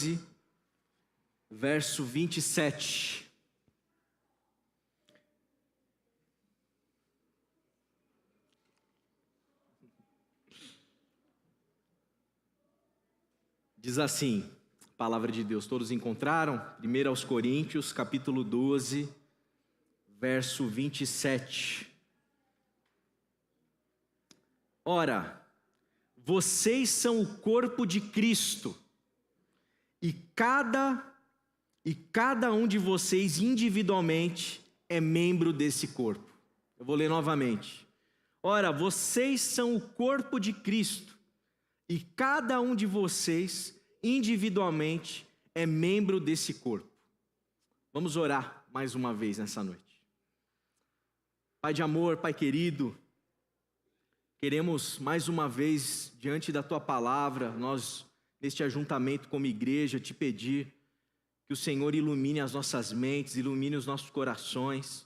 12, verso 27. Diz assim, palavra de Deus, todos encontraram? 1 aos Coríntios, capítulo 12, verso 27. Ora, vocês são o corpo de Cristo, e cada um de vocês individualmente é membro desse corpo. Eu vou ler novamente. Ora, vocês são o corpo de Cristo, e cada um de vocês, individualmente, é membro desse corpo. Vamos orar mais uma vez nessa noite. Pai de amor, Pai querido, queremos mais uma vez, diante da Tua palavra, nós, neste ajuntamento como igreja, te pedir que o Senhor ilumine as nossas mentes, ilumine os nossos corações,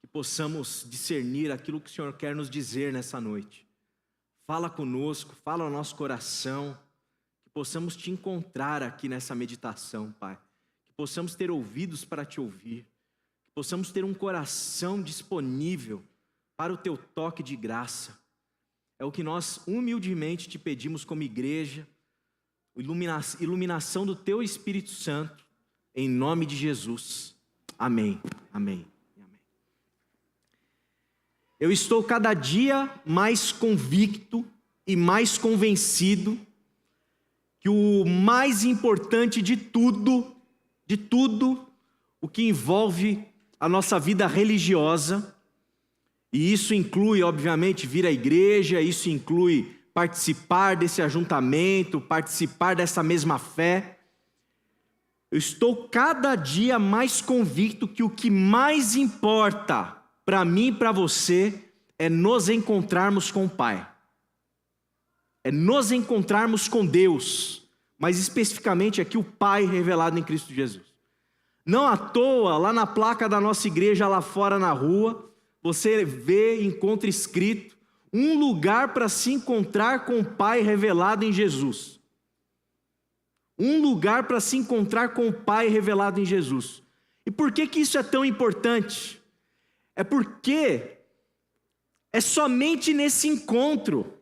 que possamos discernir aquilo que o Senhor quer nos dizer nessa noite. Fala conosco, fala ao nosso coração, que possamos te encontrar aqui nessa meditação, Pai. Que possamos ter ouvidos para te ouvir, que possamos ter um coração disponível para o teu toque de graça. É o que nós humildemente te pedimos como igreja, iluminação do teu Espírito Santo, em nome de Jesus. Amém, amém. Eu estou cada dia mais convicto e mais convencido que o mais importante de tudo, o que envolve a nossa vida religiosa, e isso inclui, obviamente, vir à igreja, isso inclui participar desse ajuntamento, participar dessa mesma fé. Eu estou cada dia mais convicto que o que mais importa para mim e para você, é nos encontrarmos com o Pai. É nos encontrarmos com Deus, mas especificamente aqui o Pai revelado em Cristo Jesus. Não à toa, lá na placa da nossa igreja, lá fora na rua, você vê, encontra escrito, um lugar para se encontrar com o Pai revelado em Jesus. Um lugar para se encontrar com o Pai revelado em Jesus. E por que isso é tão importante? É porque é somente nesse encontro,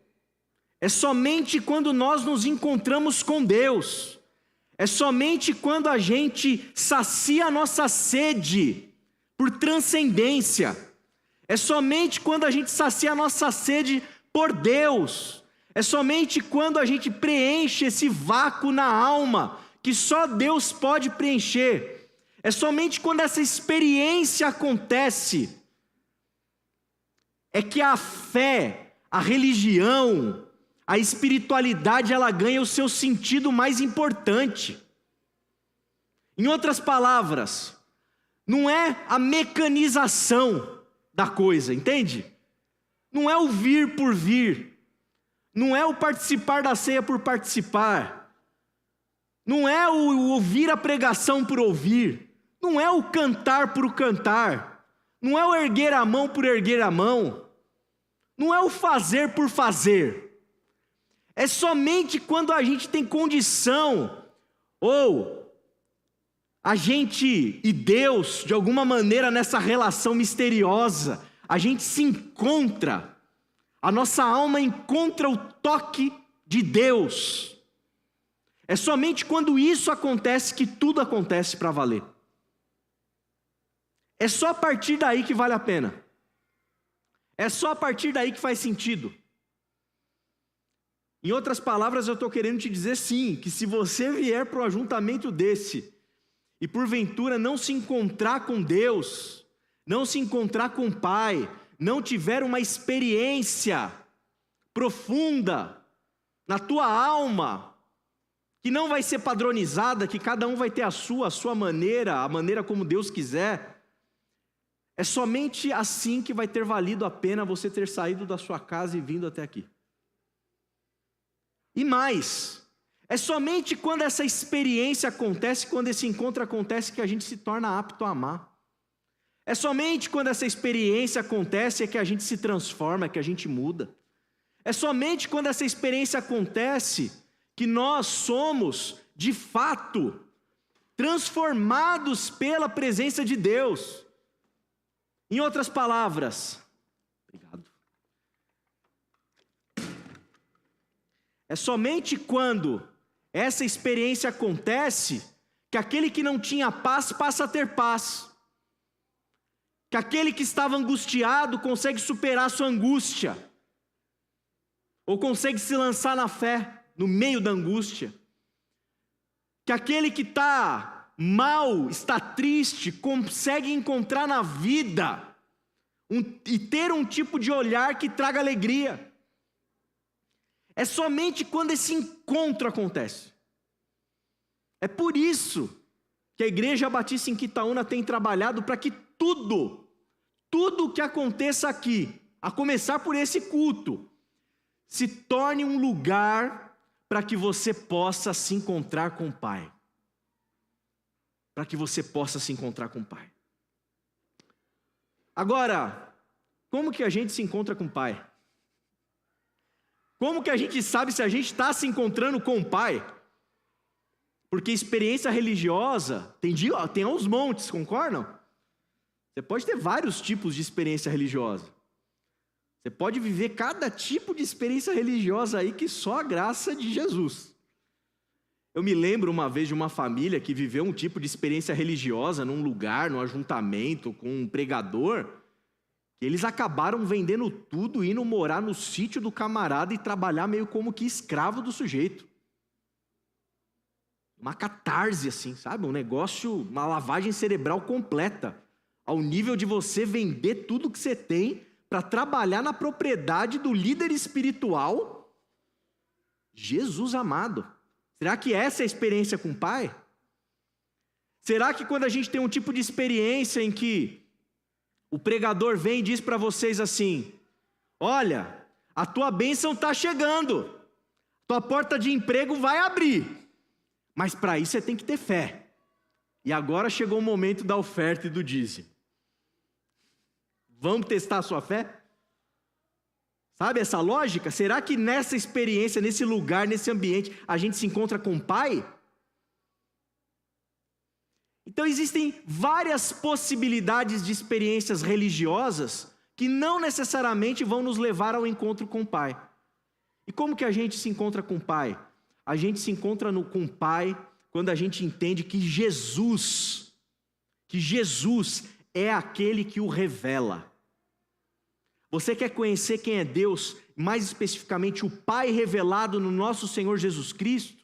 é somente quando nós nos encontramos com Deus, é somente quando a gente sacia a nossa sede por transcendência, é somente quando a gente sacia a nossa sede por Deus, é somente quando a gente preenche esse vácuo na alma, que só Deus pode preencher, é somente quando essa experiência acontece, é que a fé, a religião, a espiritualidade, ela ganha o seu sentido mais importante. Em outras palavras, não é a mecanização da coisa, entende? Não é o vir por vir, não é o participar da ceia por participar, não é o ouvir a pregação por ouvir, não é o cantar por cantar, não é o erguer a mão por erguer a mão, não é o fazer por fazer. É somente quando a gente tem condição, ou a gente e Deus, de alguma maneira nessa relação misteriosa, a gente se encontra, a nossa alma encontra o toque de Deus. É somente quando isso acontece que tudo acontece para valer. É só a partir daí que vale a pena. É só a partir daí que faz sentido. Em outras palavras, eu estou querendo te dizer sim, que se você vier para um ajuntamento desse, e porventura não se encontrar com Deus, não se encontrar com o Pai, não tiver uma experiência profunda na tua alma, que não vai ser padronizada, que cada um vai ter a sua maneira, a maneira como Deus quiser, é somente assim que vai ter valido a pena você ter saído da sua casa e vindo até aqui. E mais, é somente quando essa experiência acontece, quando esse encontro acontece, que a gente se torna apto a amar. É somente quando essa experiência acontece é que a gente se transforma, é que a gente muda. É somente quando essa experiência acontece que nós somos de fato, transformados pela presença de Deus. Em outras palavras, obrigado. É somente quando essa experiência acontece que aquele que não tinha paz passa a ter paz. Que aquele que estava angustiado consegue superar sua angústia. Ou consegue se lançar na fé no meio da angústia. Que aquele que está mal, está triste, consegue encontrar na vida e ter um tipo de olhar que traga alegria. É somente quando esse encontro acontece. É por isso que a Igreja Batista em Quitaúna tem trabalhado para que tudo que aconteça aqui, a começar por esse culto, se torne um lugar para que você possa se encontrar com o Pai. Para que você possa se encontrar com o Pai. Agora, como que a gente se encontra com o Pai? Como que a gente sabe se a gente está se encontrando com o Pai? Porque experiência religiosa tem aos montes, concordam? Você pode ter vários tipos de experiência religiosa. Você pode viver cada tipo de experiência religiosa aí que só a graça de Jesus. Eu me lembro uma vez de uma família que viveu um tipo de experiência religiosa num lugar, num ajuntamento, com um pregador, que eles acabaram vendendo tudo, indo morar no sítio do camarada e trabalhar meio como que escravo do sujeito. Uma catarse assim, sabe? Um negócio, uma lavagem cerebral completa, ao nível de você vender tudo que você tem para trabalhar na propriedade do líder espiritual. Jesus amado. Será que essa é a experiência com o Pai? Será que quando a gente tem um tipo de experiência em que o pregador vem e diz para vocês assim: olha, a tua bênção está chegando, tua porta de emprego vai abrir, mas para isso você tem que ter fé. E agora chegou o momento da oferta e do dízimo. Vamos testar a sua fé? Sabe essa lógica? Será que nessa experiência, nesse lugar, nesse ambiente, a gente se encontra com o Pai? Então existem várias possibilidades de experiências religiosas que não necessariamente vão nos levar ao encontro com o Pai. E como que a gente se encontra com o Pai? A gente se encontra com o Pai quando a gente entende que Jesus é aquele que o revela. Você quer conhecer quem é Deus, mais especificamente o Pai revelado no nosso Senhor Jesus Cristo?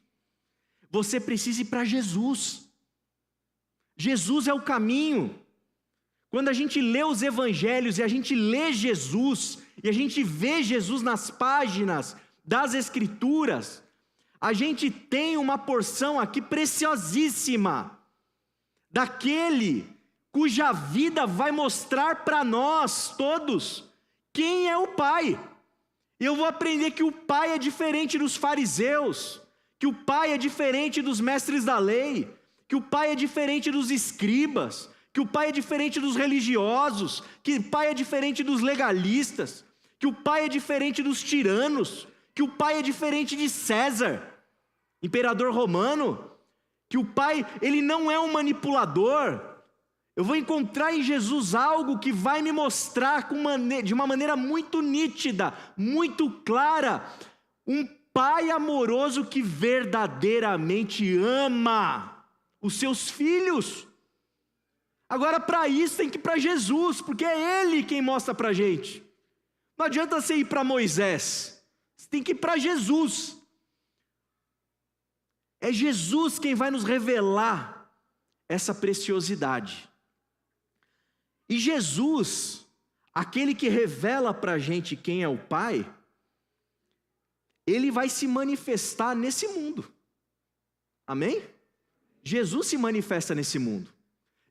Você precisa ir para Jesus. Jesus é o caminho. Quando a gente lê os evangelhos e a gente lê Jesus, e a gente vê Jesus nas páginas das Escrituras, a gente tem uma porção aqui preciosíssima, daquele cuja vida vai mostrar para nós todos quem é o Pai. Eu vou aprender que o Pai é diferente dos fariseus, que o Pai é diferente dos mestres da lei, que o Pai é diferente dos escribas, que o Pai é diferente dos religiosos, que o Pai é diferente dos legalistas, que o Pai é diferente dos tiranos, que o Pai é diferente de César, imperador romano, que o Pai, ele não é um manipulador. Eu vou encontrar em Jesus algo que vai me mostrar de uma maneira muito nítida, muito clara, um Pai amoroso que verdadeiramente ama os seus filhos. Agora, para isso tem que ir para Jesus, porque é Ele quem mostra para a gente. Não adianta você ir para Moisés, você tem que ir para Jesus. É Jesus quem vai nos revelar essa preciosidade. E Jesus, aquele que revela para a gente quem é o Pai, Ele vai se manifestar nesse mundo. Amém? Jesus se manifesta nesse mundo.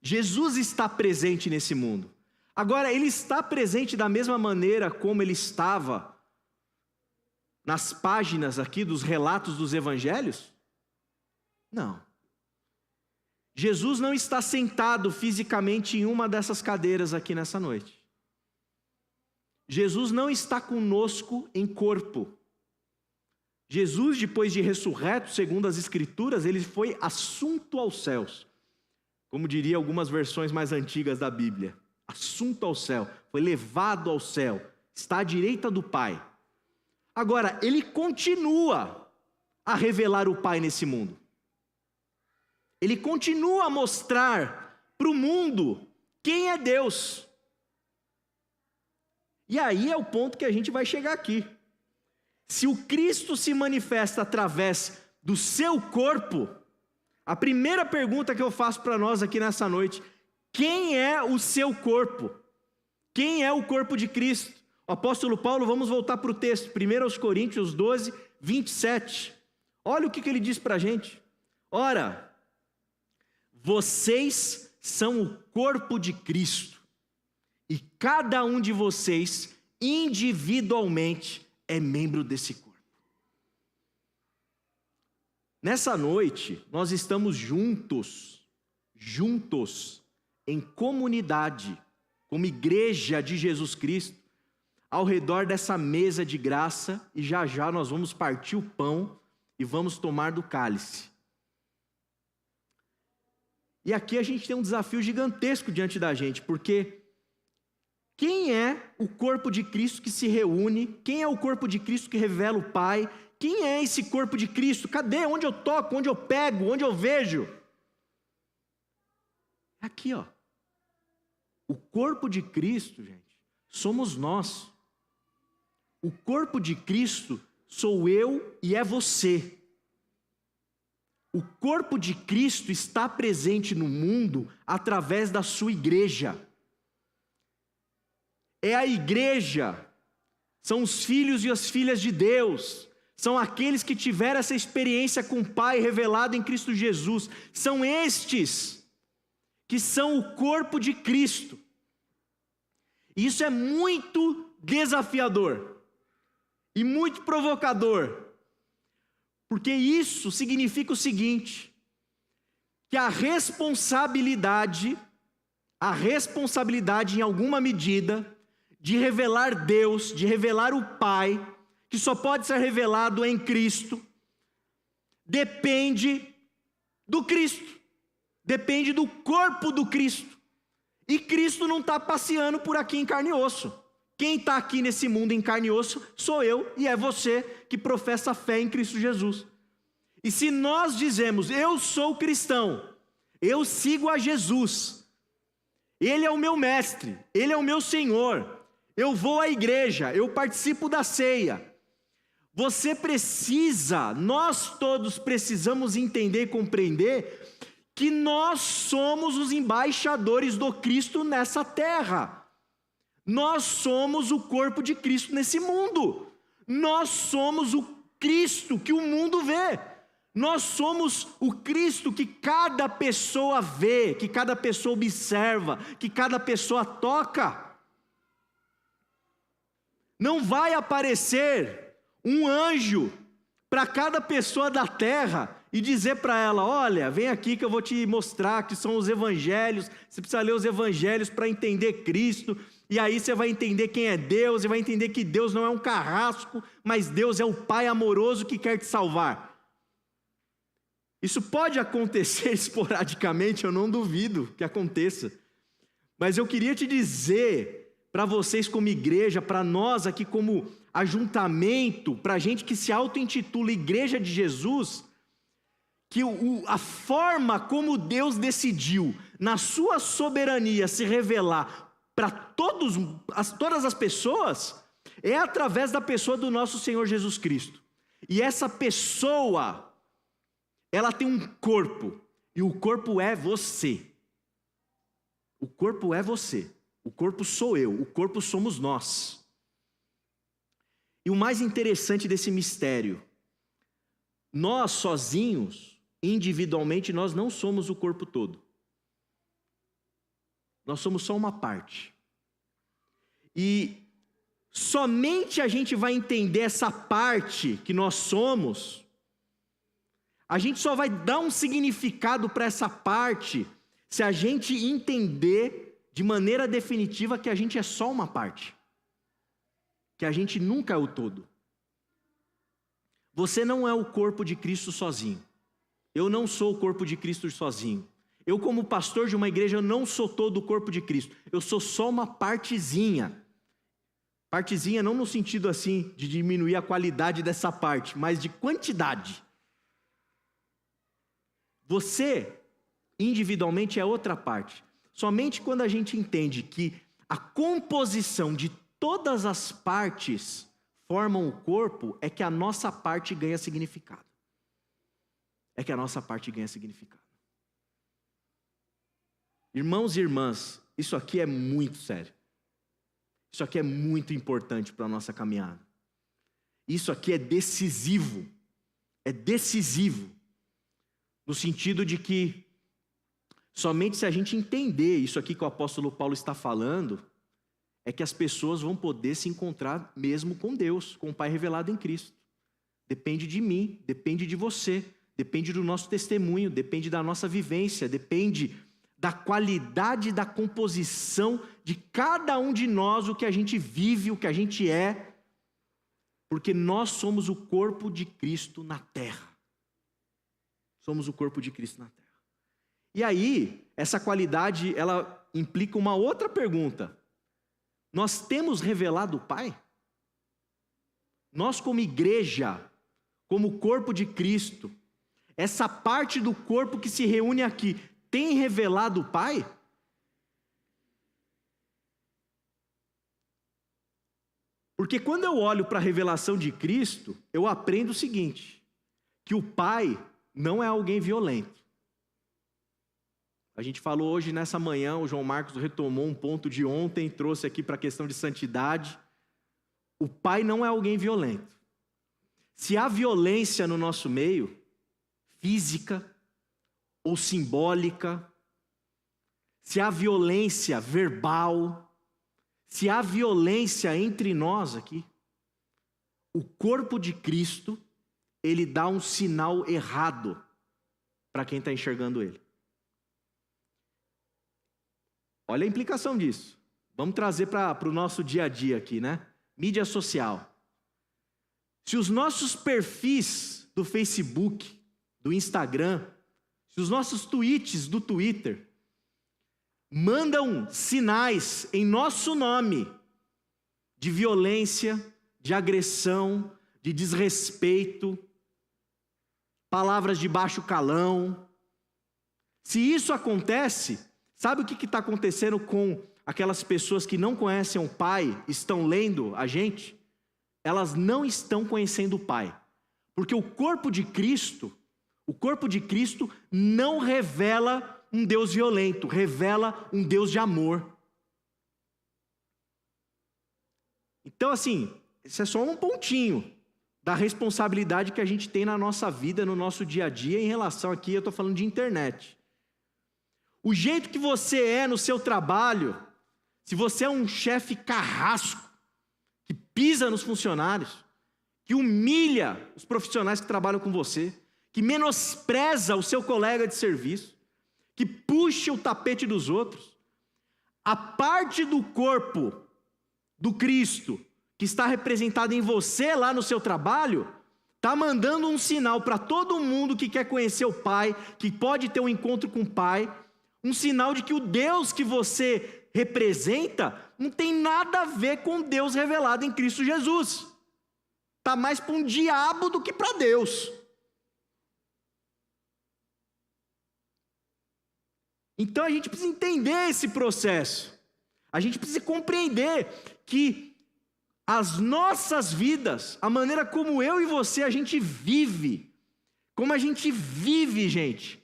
Jesus está presente nesse mundo. Agora, Ele está presente da mesma maneira como Ele estava nas páginas aqui dos relatos dos evangelhos? Não. Jesus não está sentado fisicamente em uma dessas cadeiras aqui nessa noite. Jesus não está conosco em corpo. Jesus, depois de ressurreto, segundo as Escrituras, ele foi assunto aos céus. Como diria algumas versões mais antigas da Bíblia. Assunto ao céu, foi levado ao céu, está à direita do Pai. Agora, ele continua a revelar o Pai nesse mundo. Ele continua a mostrar para o mundo quem é Deus. E aí é o ponto que a gente vai chegar aqui. Se o Cristo se manifesta através do seu corpo, a primeira pergunta que eu faço para nós aqui nessa noite: quem é o seu corpo? Quem é o corpo de Cristo? O apóstolo Paulo, vamos voltar para o texto, 1 Coríntios 12, 27. Olha o que ele diz para a gente. Ora, vocês são o corpo de Cristo, e cada um de vocês, individualmente, é membro desse corpo. Nessa noite, nós estamos juntos, em comunidade, como igreja de Jesus Cristo, ao redor dessa mesa de graça, e já já nós vamos partir o pão e vamos tomar do cálice. E aqui a gente tem um desafio gigantesco diante da gente, porque quem é o corpo de Cristo que se reúne? Quem é o corpo de Cristo que revela o Pai? Quem é esse corpo de Cristo? Cadê? Onde eu toco? Onde eu pego? Onde eu vejo? Aqui, ó. O corpo de Cristo, gente, somos nós. O corpo de Cristo sou eu e é você. O corpo de Cristo está presente no mundo através da sua igreja. É a igreja, são os filhos e as filhas de Deus, são aqueles que tiveram essa experiência com o Pai revelado em Cristo Jesus. São estes que são o corpo de Cristo. E isso é muito desafiador e muito provocador, porque isso significa o seguinte: que a responsabilidade em alguma medida, de revelar Deus, de revelar o Pai, que só pode ser revelado em Cristo, depende do Cristo, depende do corpo do Cristo. E Cristo não está passeando por aqui em carne e osso. Quem está aqui nesse mundo em carne e osso sou eu e é você que professa fé em Cristo Jesus. E se nós dizemos, eu sou cristão, eu sigo a Jesus, Ele é o meu mestre, Ele é o meu Senhor, eu vou à igreja, eu participo da ceia. Você precisa, nós todos precisamos entender e compreender que nós somos os embaixadores do Cristo nessa terra. Nós somos o corpo de Cristo nesse mundo. Nós somos o Cristo que o mundo vê. Nós somos o Cristo que cada pessoa vê, que cada pessoa observa, que cada pessoa toca. Não vai aparecer um anjo para cada pessoa da terra e dizer para ela, olha, vem aqui que eu vou te mostrar que são os evangelhos, você precisa ler os evangelhos para entender Cristo, e aí você vai entender quem é Deus, e vai entender que Deus não é um carrasco, mas Deus é o Pai amoroso que quer te salvar. Isso pode acontecer esporadicamente, eu não duvido que aconteça, mas eu queria te dizer, para vocês como igreja, para nós aqui como ajuntamento, para a gente que se auto-intitula Igreja de Jesus, que a forma como Deus decidiu, na sua soberania, se revelar para todas as pessoas, é através da pessoa do nosso Senhor Jesus Cristo. E essa pessoa, ela tem um corpo, e o corpo é você. O corpo é você, o corpo sou eu, o corpo somos nós. E o mais interessante desse mistério, nós sozinhos, individualmente, nós não somos o corpo todo. Nós somos só uma parte. E somente a gente vai entender essa parte que nós somos, a gente só vai dar um significado para essa parte se a gente entender de maneira definitiva que a gente é só uma parte. Que a gente nunca é o todo. Você não é o corpo de Cristo sozinho. Eu não sou o corpo de Cristo sozinho. Eu, como pastor de uma igreja, eu não sou todo o corpo de Cristo. Eu sou só uma partezinha. Partezinha não no sentido assim de diminuir a qualidade dessa parte, mas de quantidade. Você, individualmente, é outra parte. Somente quando a gente entende que a composição de todas as partes formam o corpo, é que a nossa parte ganha significado. É que a nossa parte ganha significado. Irmãos e irmãs, isso aqui é muito sério. Isso aqui é muito importante para a nossa caminhada. Isso aqui é decisivo. É decisivo. No sentido de que somente se a gente entender isso aqui que o apóstolo Paulo está falando, é que as pessoas vão poder se encontrar mesmo com Deus, com o Pai revelado em Cristo. Depende de mim, depende de você, depende do nosso testemunho, depende da nossa vivência, depende da qualidade da composição de cada um de nós, o que a gente vive, o que a gente é, porque nós somos o corpo de Cristo na terra. Somos o corpo de Cristo na terra. E aí, essa qualidade, ela implica uma outra pergunta. Nós temos revelado o Pai? Nós, como igreja, como corpo de Cristo, essa parte do corpo que se reúne aqui, tem revelado o Pai? Porque quando eu olho para a revelação de Cristo, eu aprendo o seguinte, que o Pai não é alguém violento. A gente falou hoje nessa manhã, o João Marcos retomou um ponto de ontem, trouxe aqui para a questão de santidade. O Pai não é alguém violento. Se há violência no nosso meio, física ou simbólica, se há violência verbal, se há violência entre nós aqui, o corpo de Cristo, ele dá um sinal errado para quem está enxergando ele. Olha a implicação disso. Vamos trazer para o nosso dia a dia aqui, né? Mídia social. Se os nossos perfis do Facebook, do Instagram, se os nossos tweets do Twitter mandam sinais em nosso nome de violência, de agressão, de desrespeito, palavras de baixo calão, se isso acontece, sabe o que está acontecendo com aquelas pessoas que não conhecem o Pai, estão lendo a gente? Elas não estão conhecendo o Pai. Porque o corpo de Cristo não revela um Deus violento, revela um Deus de amor. Então, assim, isso é só um pontinho da responsabilidade que a gente tem na nossa vida, no nosso dia a dia, em relação aqui, eu estou falando de internet. O jeito que você é no seu trabalho, se você é um chefe carrasco, que pisa nos funcionários, que humilha os profissionais que trabalham com você, que menospreza o seu colega de serviço, que puxa o tapete dos outros, a parte do corpo do Cristo que está representada em você lá no seu trabalho, está mandando um sinal para todo mundo que quer conhecer o Pai, que pode ter um encontro com o Pai, um sinal de que o Deus que você representa não tem nada a ver com Deus revelado em Cristo Jesus. Está mais para um diabo do que para Deus. Então a gente precisa entender esse processo. A gente precisa compreender que as nossas vidas, a maneira como eu e você a gente vive, como a gente vive, gente,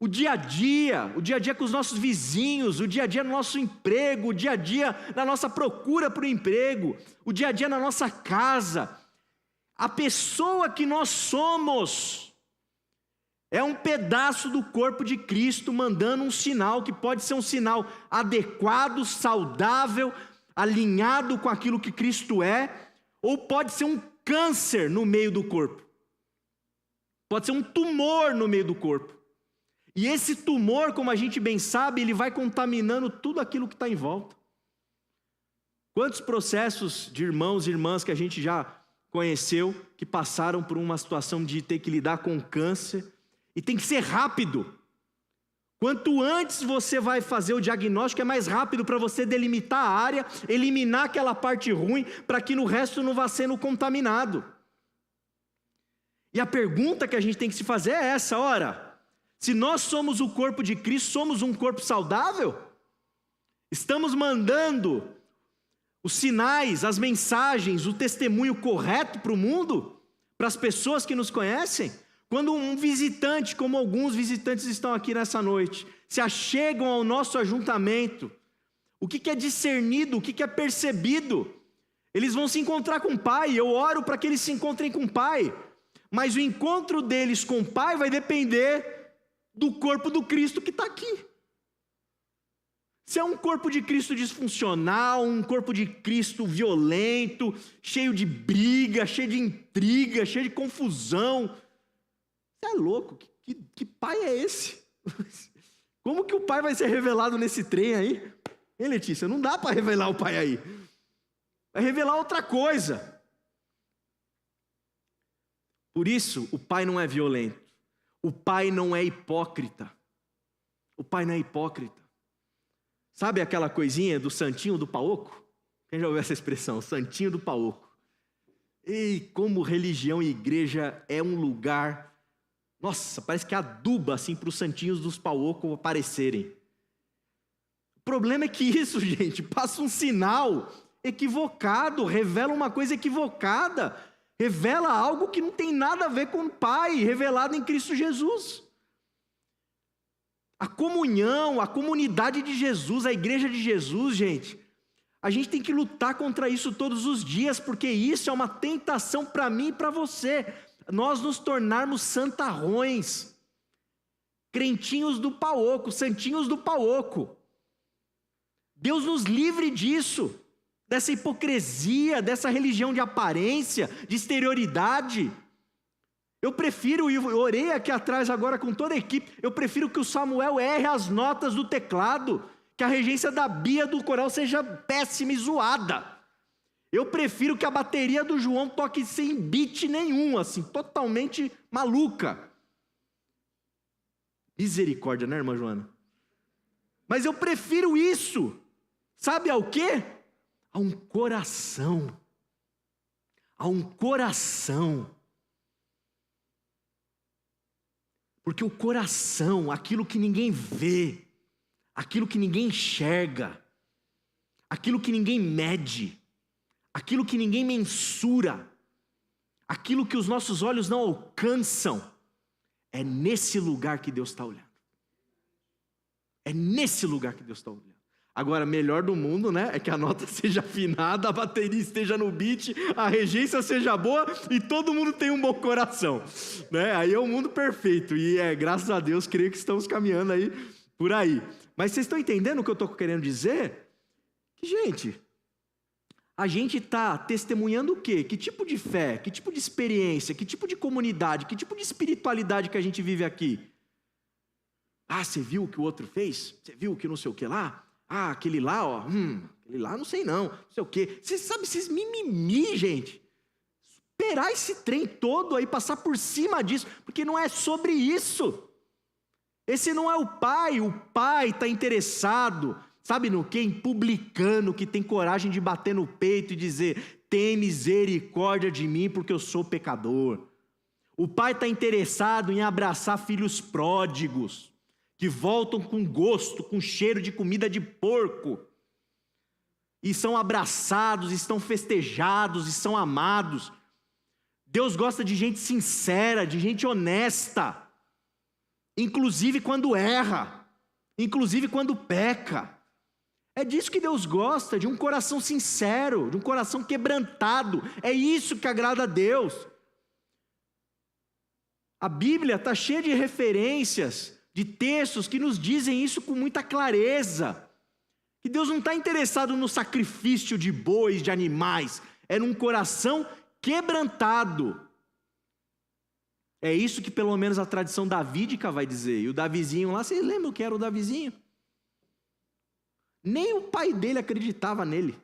o dia a dia com os nossos vizinhos, o dia a dia no nosso emprego, o dia a dia na nossa procura por um emprego, o dia a dia na nossa casa, a pessoa que nós somos é um pedaço do corpo de Cristo mandando um sinal que pode ser um sinal adequado, saudável, alinhado com aquilo que Cristo é, ou pode ser um câncer no meio do corpo. Pode ser um tumor no meio do corpo. E esse tumor, como a gente bem sabe, ele vai contaminando tudo aquilo que está em volta. Quantos processos de irmãos e irmãs que a gente já conheceu que passaram por uma situação de ter que lidar com câncer, e tem que ser rápido. Quanto antes você vai fazer o diagnóstico, é mais rápido para você delimitar a área, eliminar aquela parte ruim, para que no resto não vá sendo contaminado. E a pergunta que a gente tem que se fazer é essa: ora, se nós somos o corpo de Cristo, somos um corpo saudável? Estamos mandando os sinais, as mensagens, o testemunho correto para o mundo, para as pessoas que nos conhecem? Quando um visitante, como alguns visitantes estão aqui nessa noite, se achegam ao nosso ajuntamento, o que é discernido, o que é percebido? Eles vão se encontrar com o Pai. Eu oro para que eles se encontrem com o Pai, mas o encontro deles com o Pai vai depender do corpo do Cristo que está aqui. Se é um corpo de Cristo disfuncional, um corpo de Cristo violento, cheio de briga, cheio de intriga, cheio de confusão, você é louco? Que pai é esse? Como que o pai vai ser revelado nesse trem aí? Hein, Letícia? Não dá para revelar o pai aí. Vai revelar outra coisa. Por isso, o pai não é violento. O pai não é hipócrita. O pai não é hipócrita. Sabe aquela coisinha do santinho do paoco? Quem já ouviu essa expressão? Santinho do paoco. E como religião e igreja é um lugar... Nossa, parece que aduba assim para os santinhos dos paocos aparecerem. O problema é que isso, gente, passa um sinal equivocado, revela uma coisa equivocada, revela algo que não tem nada a ver com o Pai, revelado em Cristo Jesus. A comunhão, a comunidade de Jesus, a igreja de Jesus, gente, a gente tem que lutar contra isso todos os dias, porque isso é uma tentação para mim e para você. Nós nos tornarmos santarrões, crentinhos do paoco, santinhos do paoco. Deus nos livre disso, dessa hipocrisia, dessa religião de aparência, de exterioridade. Eu prefiro, e eu orei aqui atrás agora com toda a equipe, eu prefiro que o Samuel erre as notas do teclado, que a regência da Bia do coral seja péssima e zoada. Eu prefiro que a bateria do João toque sem beat nenhum, assim, totalmente maluca. Misericórdia, né, irmã Joana? Mas eu prefiro isso, sabe ao quê? A um coração. A um coração. Porque o coração, aquilo que ninguém vê, aquilo que ninguém enxerga, aquilo que ninguém mede, aquilo que ninguém mensura, aquilo que os nossos olhos não alcançam, é nesse lugar que Deus está olhando. É nesse lugar que Deus está olhando. Agora, melhor do mundo, né, é que a nota seja afinada, a bateria esteja no beat, a regência seja boa e todo mundo tenha um bom coração, né? Aí é o mundo perfeito e graças a Deus, creio que estamos caminhando aí por aí. Mas vocês estão entendendo o que eu estou querendo dizer? Que, gente, a gente está testemunhando o quê? Que tipo de fé, que tipo de experiência, que tipo de comunidade, que tipo de espiritualidade que a gente vive aqui? Ah, você viu o que o outro fez? Você viu o que não sei o que lá? Ah, aquele lá, ó, aquele lá não sei não sei o quê. Você sabe, esses mimimi, gente. Superar esse trem todo aí, passar por cima disso, porque não é sobre isso. Esse não é o Pai está interessado, sabe no quê? Em publicano, que tem coragem de bater no peito e dizer, tem misericórdia de mim porque eu sou pecador. O Pai está interessado em abraçar filhos pródigos, que voltam com gosto, com cheiro de comida de porco, e são abraçados, estão festejados, e são amados. Deus gosta de gente sincera, de gente honesta, inclusive quando erra, inclusive quando peca. É disso que Deus gosta, de um coração sincero, de um coração quebrantado. É isso que agrada a Deus. A Bíblia está cheia de referências, de textos que nos dizem isso com muita clareza, que Deus não está interessado no sacrifício de bois, de animais, é num coração quebrantado. É isso que pelo menos a tradição davídica vai dizer. E o Davizinho lá, vocês lembram que era o Davizinho? Nem o pai dele acreditava nele,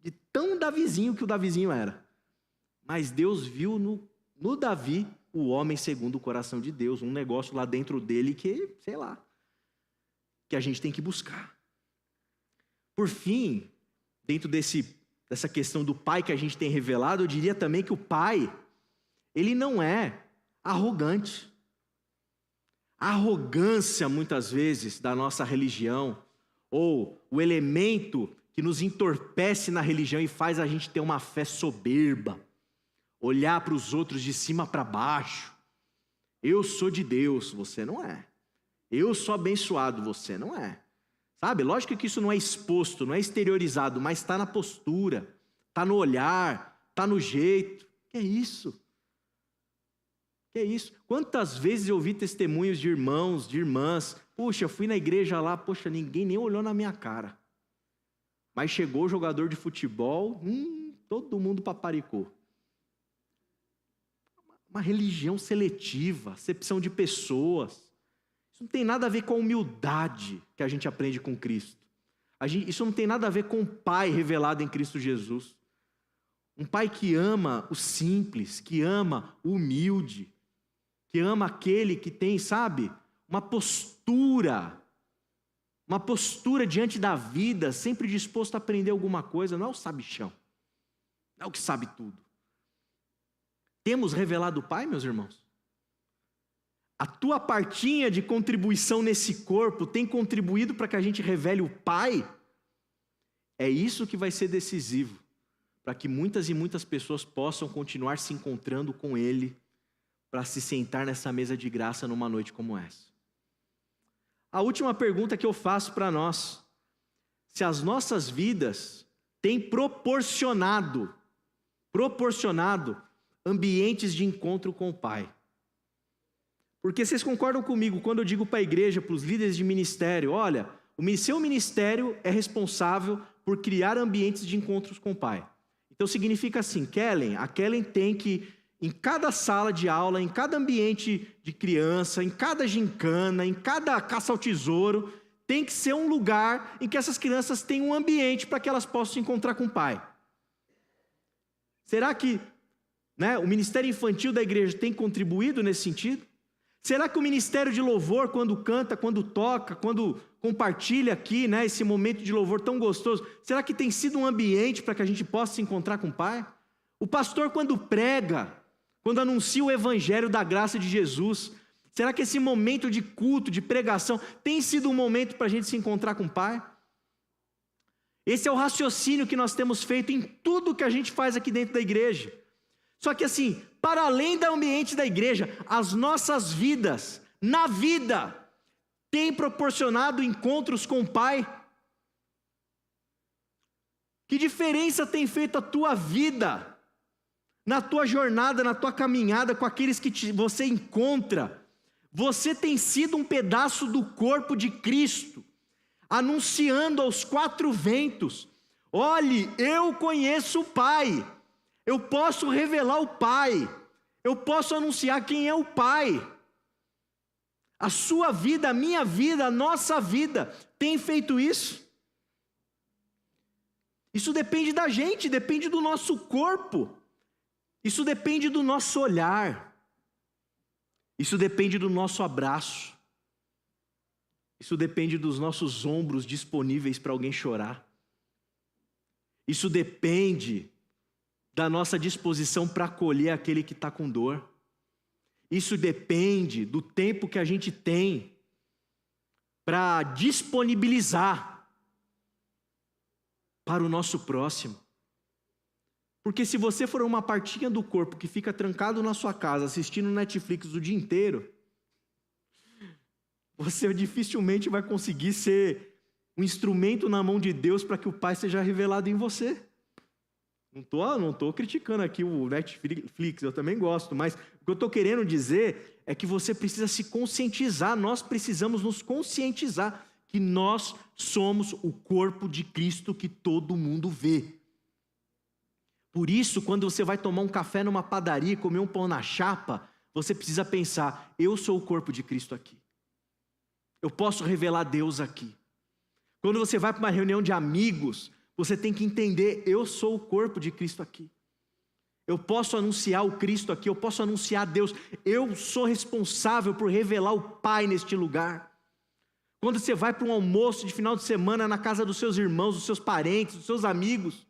de tão Davizinho que o Davizinho era. Mas Deus viu no Davi o homem segundo o coração de Deus, um negócio lá dentro dele que, sei lá, que a gente tem que buscar. Por fim, dentro dessa questão do pai que a gente tem revelado, eu diria também que o pai, ele não é arrogante. A arrogância, muitas vezes, da nossa religião, ou o elemento que nos entorpece na religião e faz a gente ter uma fé soberba, olhar para os outros de cima para baixo. Eu sou de Deus, você não é. Eu sou abençoado, você não é. Sabe, lógico que isso não é exposto, não é exteriorizado, mas está na postura, está no olhar, está no jeito. Que é isso? Que é isso? Quantas vezes eu ouvi testemunhos de irmãos, de irmãs, puxa, eu fui na igreja lá, poxa, ninguém nem olhou na minha cara. Mas chegou o jogador de futebol, todo mundo paparicou. Uma religião seletiva, acepção de pessoas. Isso não tem nada a ver com a humildade que a gente aprende com Cristo. Isso não tem nada a ver com o Pai revelado em Cristo Jesus. Um Pai que ama o simples, que ama o humilde, que ama aquele que tem, sabe, uma postura diante da vida, sempre disposto a aprender alguma coisa, não é o sabichão, não é o que sabe tudo. Temos revelado o Pai, meus irmãos? A tua partinha de contribuição nesse corpo tem contribuído para que a gente revele o Pai? É isso que vai ser decisivo, para que muitas e muitas pessoas possam continuar se encontrando com Ele, para se sentar nessa mesa de graça numa noite como essa. A última pergunta que eu faço para nós: se as nossas vidas têm proporcionado ambientes de encontro com o Pai. Porque vocês concordam comigo quando eu digo para a igreja, para os líderes de ministério, olha, o seu ministério é responsável por criar ambientes de encontros com o Pai. Então significa assim, a Kellen tem que, em cada sala de aula, em cada ambiente de criança, em cada gincana, em cada caça ao tesouro, tem que ser um lugar em que essas crianças tenham um ambiente para que elas possam se encontrar com o Pai. Será que o ministério infantil da igreja tem contribuído nesse sentido? Será que o ministério de louvor, quando canta, quando toca, quando compartilha aqui, esse momento de louvor tão gostoso, será que tem sido um ambiente para que a gente possa se encontrar com o Pai? O pastor, quando prega, quando anuncia o evangelho da graça de Jesus, será que esse momento de culto, de pregação, tem sido um momento para a gente se encontrar com o Pai? Esse é o raciocínio que nós temos feito em tudo que a gente faz aqui dentro da igreja. Só que assim, para além do ambiente da igreja, as nossas vidas, na vida, têm proporcionado encontros com o Pai? Que diferença tem feito a tua vida, na tua jornada, na tua caminhada com aqueles que você encontra? Você tem sido um pedaço do corpo de Cristo, anunciando aos quatro ventos: olhe, eu conheço o Pai. Eu posso revelar o Pai, eu posso anunciar quem é o Pai. A sua vida, a minha vida, a nossa vida tem feito isso? Isso depende da gente, depende do nosso corpo, isso depende do nosso olhar, isso depende do nosso abraço, isso depende dos nossos ombros disponíveis para alguém chorar, isso depende da nossa disposição para acolher aquele que está com dor. Isso depende do tempo que a gente tem para disponibilizar para o nosso próximo. Porque se você for uma partinha do corpo que fica trancado na sua casa assistindo Netflix o dia inteiro, você dificilmente vai conseguir ser um instrumento na mão de Deus para que o Pai seja revelado em você. Não estou criticando aqui o Netflix, eu também gosto, mas o que eu estou querendo dizer é que você precisa se conscientizar, nós precisamos nos conscientizar que nós somos o corpo de Cristo que todo mundo vê. Por isso, quando você vai tomar um café numa padaria, comer um pão na chapa, você precisa pensar: eu sou o corpo de Cristo aqui. Eu posso revelar Deus aqui. Quando você vai para uma reunião de amigos, você tem que entender: eu sou o corpo de Cristo aqui. Eu posso anunciar o Cristo aqui, eu posso anunciar Deus. Eu sou responsável por revelar o Pai neste lugar. Quando você vai para um almoço de final de semana na casa dos seus irmãos, dos seus parentes, dos seus amigos,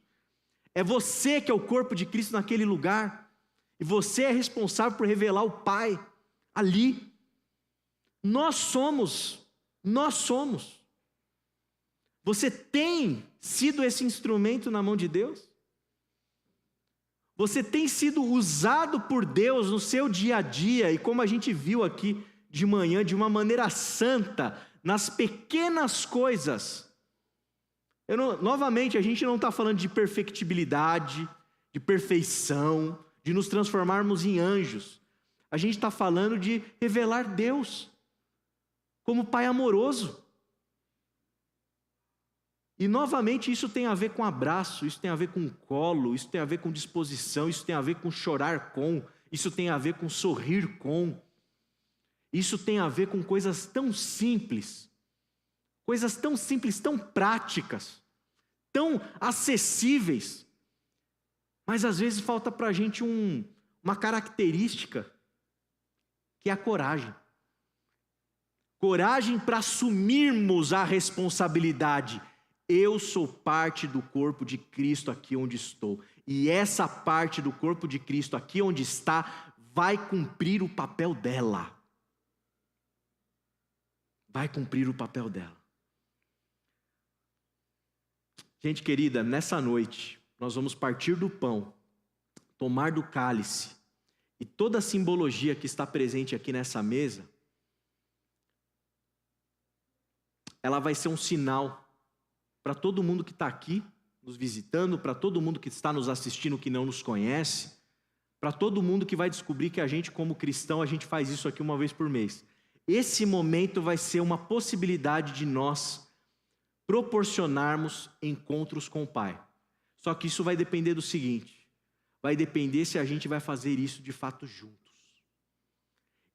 é você que é o corpo de Cristo naquele lugar. E você é responsável por revelar o Pai ali. Nós somos. Você tem sido esse instrumento na mão de Deus? Você tem sido usado por Deus no seu dia a dia, e como a gente viu aqui de manhã, de uma maneira santa, nas pequenas coisas. Novamente, a gente não está falando de perfectibilidade, de perfeição, de nos transformarmos em anjos. A gente está falando de revelar Deus como Pai amoroso. E novamente isso tem a ver com abraço, isso tem a ver com colo, isso tem a ver com disposição, isso tem a ver com chorar com, isso tem a ver com sorrir com. Isso tem a ver com coisas tão simples, tão práticas, tão acessíveis. Mas às vezes falta para a gente uma característica, que é a coragem. Coragem para assumirmos a responsabilidade. Eu sou parte do corpo de Cristo aqui onde estou. E essa parte do corpo de Cristo aqui onde está vai cumprir o papel dela. Vai cumprir o papel dela. Gente querida, nessa noite, nós vamos partir do pão, tomar do cálice, e toda a simbologia que está presente aqui nessa mesa, ela vai ser um sinal para todo mundo que está aqui nos visitando, para todo mundo que está nos assistindo que não nos conhece, para todo mundo que vai descobrir que a gente, como cristão, a gente faz isso aqui uma vez por mês. Esse momento vai ser uma possibilidade de nós proporcionarmos encontros com o Pai. Só que isso vai depender do seguinte: vai depender se a gente vai fazer isso de fato juntos.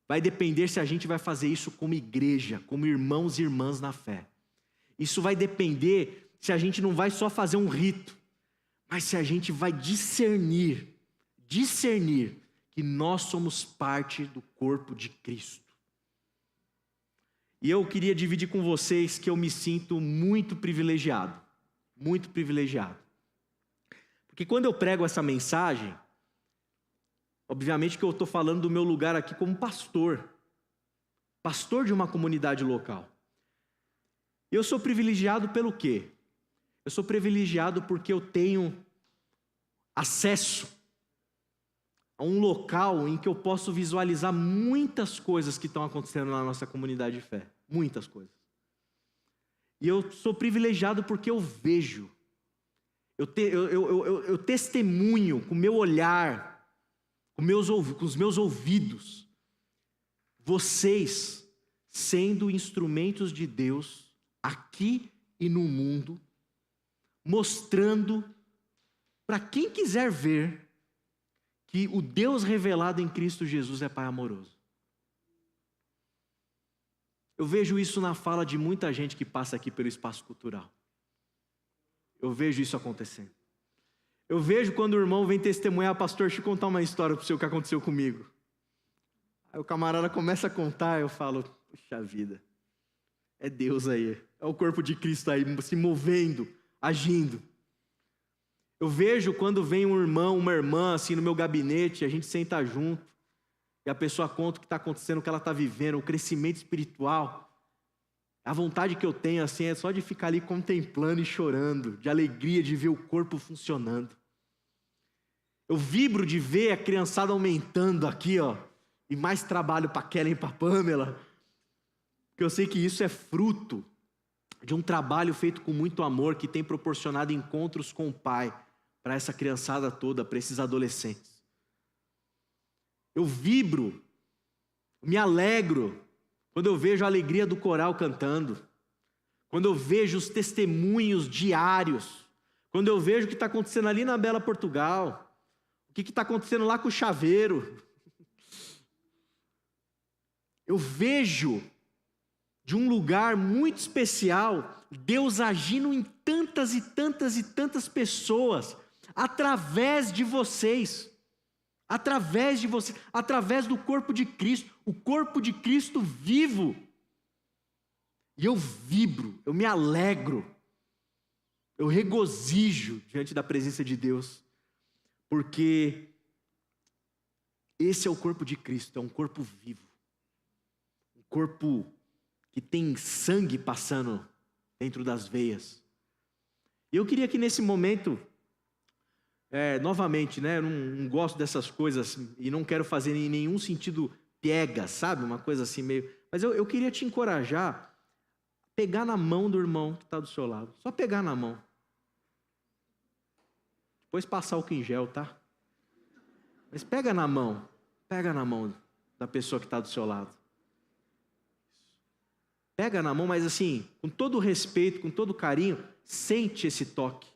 Vai depender se a gente vai fazer isso como igreja, como irmãos e irmãs na fé. Isso vai depender se a gente não vai só fazer um rito, mas se a gente vai discernir que nós somos parte do corpo de Cristo. E eu queria dividir com vocês que eu me sinto muito privilegiado. Porque quando eu prego essa mensagem, obviamente que eu estou falando do meu lugar aqui como pastor de uma comunidade local. E eu sou privilegiado pelo quê? Eu sou privilegiado porque eu tenho acesso a um local em que eu posso visualizar muitas coisas que estão acontecendo na nossa comunidade de fé. Muitas coisas. E eu sou privilegiado porque eu vejo, eu testemunho com o meu olhar, com os meus ouvidos, vocês sendo instrumentos de Deus aqui e no mundo, mostrando para quem quiser ver que o Deus revelado em Cristo Jesus é Pai amoroso. Eu vejo isso na fala de muita gente que passa aqui pelo espaço cultural. Eu vejo isso acontecendo. Eu vejo quando o irmão vem testemunhar: pastor, deixa eu contar uma história para o senhor que aconteceu comigo. Aí o camarada começa a contar, eu falo: puxa vida, é Deus aí, é o corpo de Cristo aí se movendo, agindo. Eu vejo quando vem um irmão, uma irmã assim no meu gabinete, a gente senta junto, e a pessoa conta o que está acontecendo, o que ela está vivendo, o crescimento espiritual. A vontade que eu tenho assim é só de ficar ali contemplando e chorando, de alegria de ver o corpo funcionando. Eu vibro de ver a criançada aumentando aqui, ó, e mais trabalho para Kellen e para Pamela, porque eu sei que isso é fruto de um trabalho feito com muito amor, que tem proporcionado encontros com o Pai para essa criançada toda, para esses adolescentes. Eu vibro, me alegro quando eu vejo a alegria do coral cantando, quando eu vejo os testemunhos diários, quando eu vejo o que está acontecendo ali na Bela Portugal, o que está acontecendo lá com o Chaveiro. Eu vejo de um lugar muito especial Deus agindo em tantas e tantas e tantas pessoas através de vocês. através de você, através do corpo de Cristo, o corpo de Cristo vivo. E eu vibro, eu me alegro, eu regozijo diante da presença de Deus, porque esse é o corpo de Cristo, é um corpo vivo, um corpo que tem sangue passando dentro das veias. E eu queria que nesse momento, novamente, né, eu não gosto dessas coisas e não quero fazer em nenhum sentido piegas, sabe, uma coisa assim meio... Mas eu queria te encorajar a pegar na mão do irmão que está do seu lado, só pegar na mão. Depois passar o em gel, tá? Mas pega na mão da pessoa que está do seu lado. Pega na mão, mas assim, com todo o respeito, com todo o carinho, sente esse toque.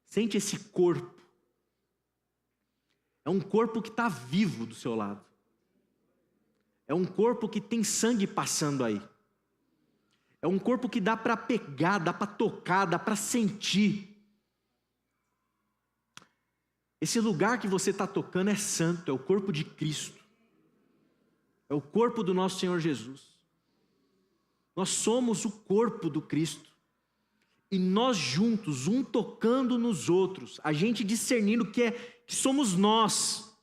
Sente esse corpo. É um corpo que está vivo do seu lado. É um corpo que tem sangue passando aí. É um corpo que dá para pegar, dá para tocar, dá para sentir. Esse lugar que você está tocando é santo, é o corpo de Cristo. É o corpo do nosso Senhor Jesus. Nós somos o corpo do Cristo. E nós juntos, um tocando nos outros, a gente discernindo que somos nós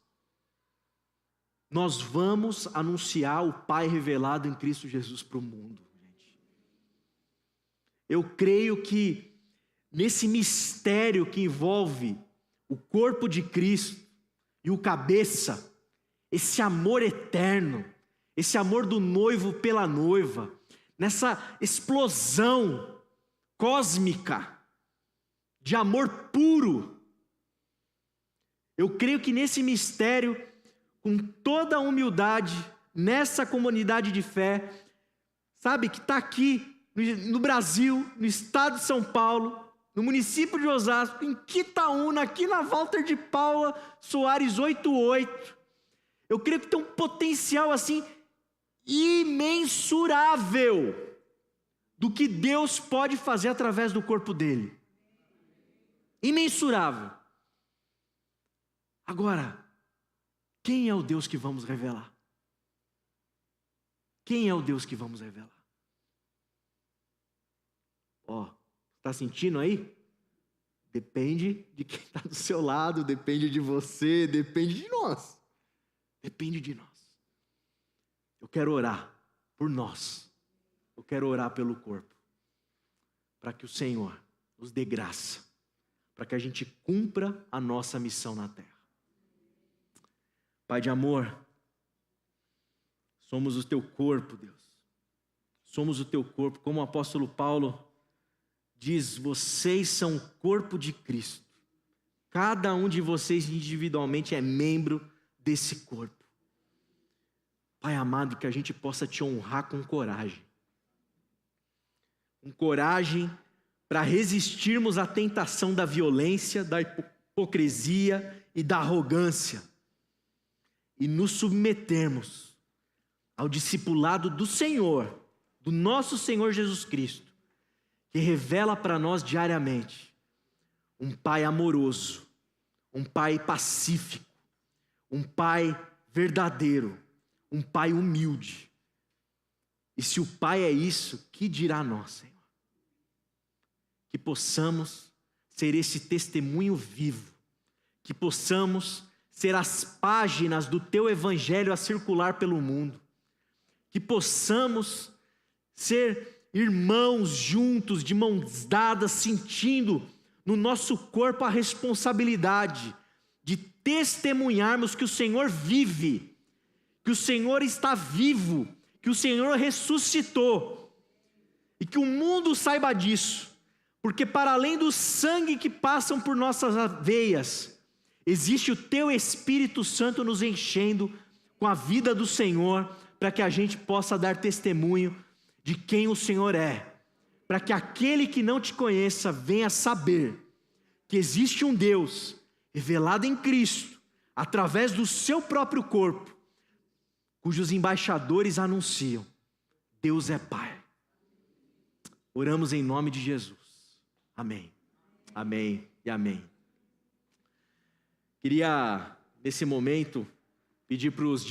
vamos anunciar o Pai revelado em Cristo Jesus para o mundo. Gente. Eu creio que nesse mistério que envolve o corpo de Cristo e o cabeça, esse amor eterno, esse amor do noivo pela noiva, nessa explosão cósmica de amor puro, eu creio que nesse mistério, com toda a humildade, nessa comunidade de fé, sabe, que está aqui no Brasil, no estado de São Paulo, no município de Osasco, em Quitaúna, aqui na Walter de Paula Soares 88, eu creio que tem um potencial assim imensurável do que Deus pode fazer através do corpo dele. Imensurável. Agora, quem é o Deus que vamos revelar? Quem é o Deus que vamos revelar? Está sentindo aí? Depende de quem está do seu lado, depende de você, depende de nós. Depende de nós. Eu quero orar por nós. Eu quero orar pelo corpo. Para que o Senhor nos dê graça. Para que a gente cumpra a nossa missão na terra. Pai de amor, somos o teu corpo, Deus. Somos o teu corpo. Como o apóstolo Paulo diz, vocês são o corpo de Cristo. Cada um de vocês individualmente é membro desse corpo. Pai amado, que a gente possa te honrar com coragem. Com coragem para resistirmos à tentação da violência, da hipocrisia e da arrogância. E nos submetermos ao discipulado do Senhor, do nosso Senhor Jesus Cristo, que revela para nós diariamente um Pai amoroso, um Pai pacífico, um Pai verdadeiro, um Pai humilde. E se o Pai é isso, que dirá nós, Senhor? Que possamos ser esse testemunho vivo, que possamos ser as páginas do teu evangelho a circular pelo mundo, que possamos ser irmãos juntos, de mãos dadas, sentindo no nosso corpo a responsabilidade de testemunharmos que o Senhor vive, que o Senhor está vivo, que o Senhor ressuscitou, e que o mundo saiba disso, porque para além do sangue que passam por nossas veias, existe o teu Espírito Santo nos enchendo com a vida do Senhor, para que a gente possa dar testemunho de quem o Senhor é, para que aquele que não te conheça venha saber que existe um Deus revelado em Cristo, através do seu próprio corpo, cujos embaixadores anunciam: Deus é Pai. Oramos em nome de Jesus. Amém. Amém e amém. Queria nesse momento, pedir para os